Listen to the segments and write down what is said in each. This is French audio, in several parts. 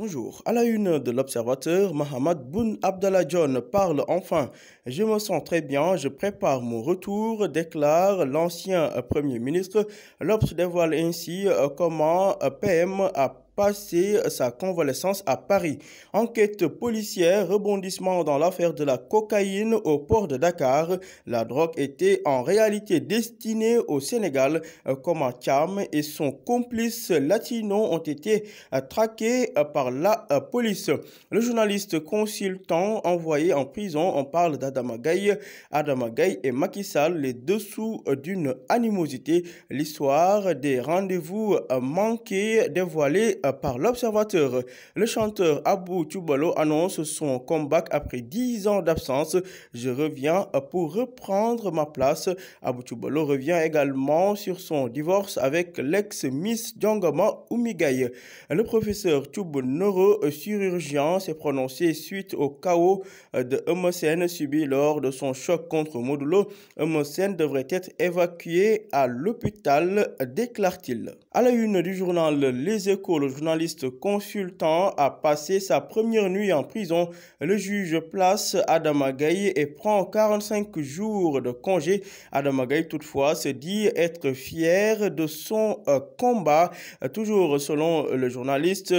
Bonjour. À la une de l'Observateur, Mahammed Boun Abdallah Dionne parle enfin. Je me sens très bien, je prépare mon retour, déclare l'ancien Premier ministre. L'Obs dévoile ainsi comment PM a passé sa convalescence à Paris. Enquête policière, rebondissement dans l'affaire de la cocaïne au port de Dakar. La drogue était en réalité destinée au Sénégal. Comment Thiam et son complice latino ont été traqués par la police. Le journaliste consultant envoyé en prison, on parle d'Adama Gaye. Adama Gaye et Macky Sall, les dessous d'une animosité. L'histoire des rendez-vous manqués dévoilés par l'Observateur. Le chanteur Abou Tchoubalo annonce son comeback après 10 ans d'absence. Je reviens pour reprendre ma place. Abou Tchoubalo revient également sur son divorce avec l'ex-Miss Djongama Oumigaye. Le professeur Tchoub, neurochirurgien, s'est prononcé suite au chaos de Eumeu Sène subi lors de son choc contre Modulo. Eumeu Sène devrait être évacué à l'hôpital, déclare-t-il. À la une du journal Les Échos, le journaliste consultant a passé sa première nuit en prison. Le juge place Adama Gaye et prend 45 jours de congé. Adama Gaye, toutefois, se dit être fier de son combat. Toujours selon le journaliste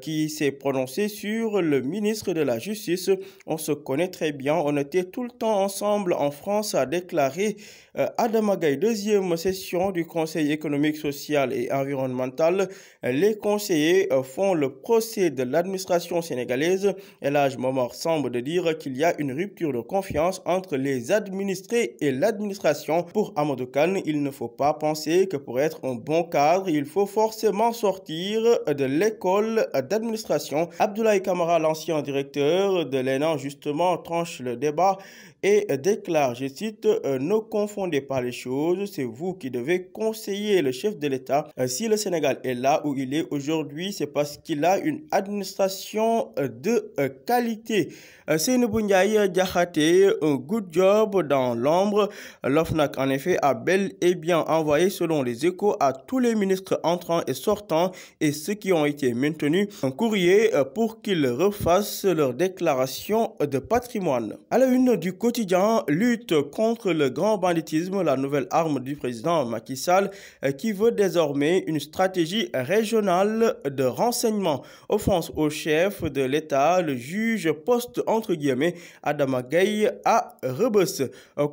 qui s'est prononcé sur le ministre de la Justice. On se connaît très bien, on était tout le temps ensemble en France, a déclaré Adama Gaye. Deuxième session du Conseil économique, social et environnemental. Les conseillers font le procès de l'administration sénégalaise. El Hadj Momar semble de dire qu'il y a une rupture de confiance entre les administrés et l'administration. Pour Amadou Kane, il ne faut pas penser que pour être un bon cadre, il faut forcément sortir de l'école d'administration. Abdoulaye Camara, l'ancien directeur de l'ENA, justement, tranche le débat et déclare, je cite, ne confondez pas les choses, c'est vous qui devez conseiller le chef de l'État. Si le Sénégal est là où il est aujourd'hui, c'est parce qu'il a une administration de qualité. Seynabou Ndiaye Diakhaté, un good job dans l'ombre. L'OFNAC, en effet, a bel et bien envoyé, selon les Échos, à tous les ministres entrants et sortants et ceux qui ont été maintenus un courrier pour qu'ils refassent leur déclaration de patrimoine. À la une du quotidien, lutte contre le grand banditisme, la nouvelle arme du président Macky Sall qui veut désormais une stratégie régionale de renseignement. Offense au chef de l'État, le juge poste entre guillemets Adama Gaye à Rebeuss.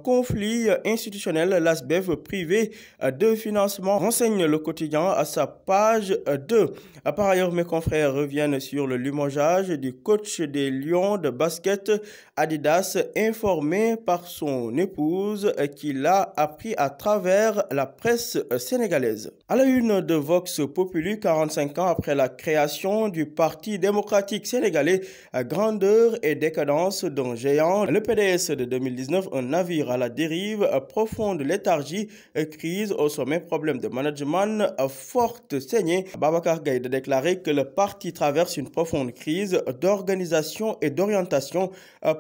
Conflit institutionnel, l'ASBEF privé de financement, renseigne le quotidien à sa page 2. Par ailleurs, mes confrères reviennent sur le limogeage du coach des Lions de basket Adidas, informé par son épouse qu'il a appris à travers la presse sénégalaise. À la une de Vox Populi, 45 ans après la création du Parti démocratique sénégalais, grandeur et décadence d'un géant, le PDS de 2019, un navire à la dérive, profonde léthargie, crise au sommet, problème de management, forte saignée. Babacar Gaye a déclaré que le parti traverse une profonde crise d'organisation et d'orientation.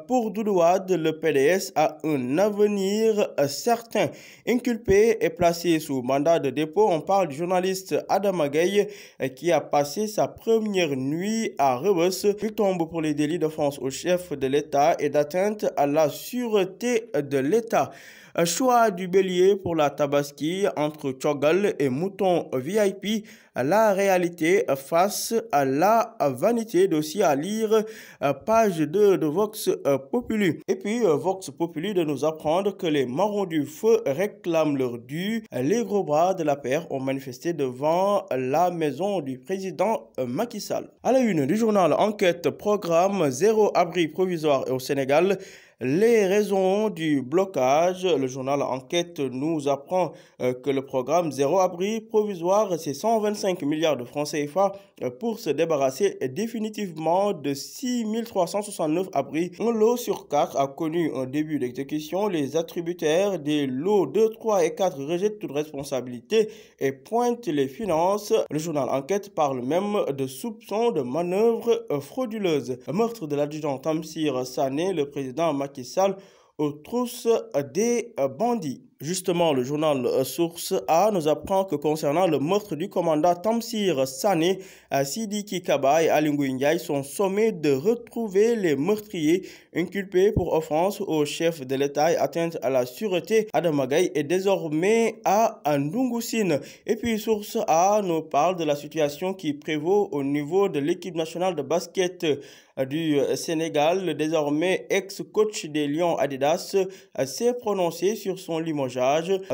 Pour Doudou Wade, le PDS a un avenir certain. Inculpé et placé sous mandat de dépôt, on parle du journaliste Adama Gaye qui a passé sa première nuit à Rebeuss. Il tombe pour les délits d'offense au chef de l'État et d'atteinte à la sûreté de l'État. Choix du bélier pour la Tabaski entre Tchogal et Mouton VIP. La réalité face à la vanité, dossier à lire, page 2 de Vox Populi. Et puis Vox Populi de nous apprendre que les marrons du feu réclament leur dû. Les gros bras de la paire ont manifesté devant la maison du président Macky Sall. À la une du journal Enquête, programme zéro abri provisoire au Sénégal. Les raisons du blocage, le journal Enquête nous apprend que le programme Zéro Abri Provisoire, c'est 125 milliards de francs CFA pour se débarrasser définitivement de 6 369 abris. Un lot sur 4 a connu un début d'exécution. Les attributaires des lots 2, 3 et 4 rejettent toute responsabilité et pointent les finances. Le journal Enquête parle même de soupçons de manœuvres frauduleuses. Meurtre de l'adjudant Tamsir Sané, le président Macky Sall aux trousses des bandits. Justement, le journal Source A nous apprend que concernant le meurtre du commandant Tamsir Sané, Sidiki Kaba et Ali Ngouille Ndiaye sont sommés de retrouver les meurtriers inculpés pour offense au chef de l'État et atteinte à la sûreté. Adama Gaye est désormais à Ndungussine. Et puis, Source A nous parle de la situation qui prévaut au niveau de l'équipe nationale de basket du Sénégal. Le désormais ex-coach des Lions Adidas s'est prononcé sur son limogeage.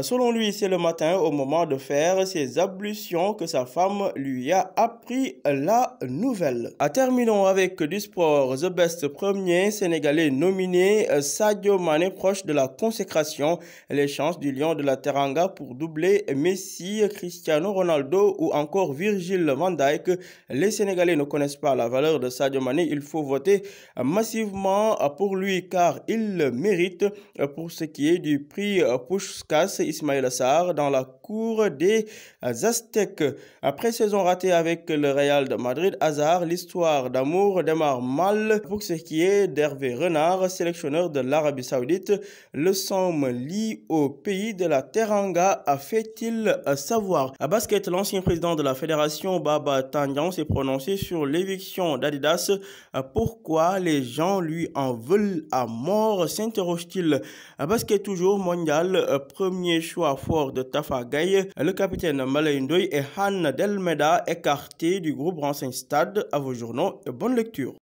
Selon lui, c'est le matin au moment de faire ses ablutions que sa femme lui a appris la nouvelle. Terminons avec du sport. The Best premier Sénégalais nominé, Sadio Mané proche de la consécration. Les chances du Lion de la Teranga pour doubler Messi, Cristiano Ronaldo ou encore Virgil van Dijk. Les Sénégalais ne connaissent pas la valeur de Sadio Mané. Il faut voter massivement pour lui car il le mérite. Pour ce qui est du prix Puskás, Ismaïla Sarr dans la cour des Aztèques. Après saison ratée avec le Real de Madrid, Hazard, l'histoire d'amour démarre mal. Pour ce qui est d'Hervé Renard, sélectionneur de l'Arabie Saoudite, le somme lie au pays de la Teranga, fait-il savoir. À basket, l'ancien président de la fédération, Baba Tandian, s'est prononcé sur l'éviction d'Adidas. Pourquoi les gens lui en veulent à mort, s'interroge-t-il. À basket toujours mondial, premier choix fort de Tafa Gaye, le capitaine Malay Ndoye et Han Delmeda écartés du groupe Renseigne Stade. À vos journaux, bonne lecture.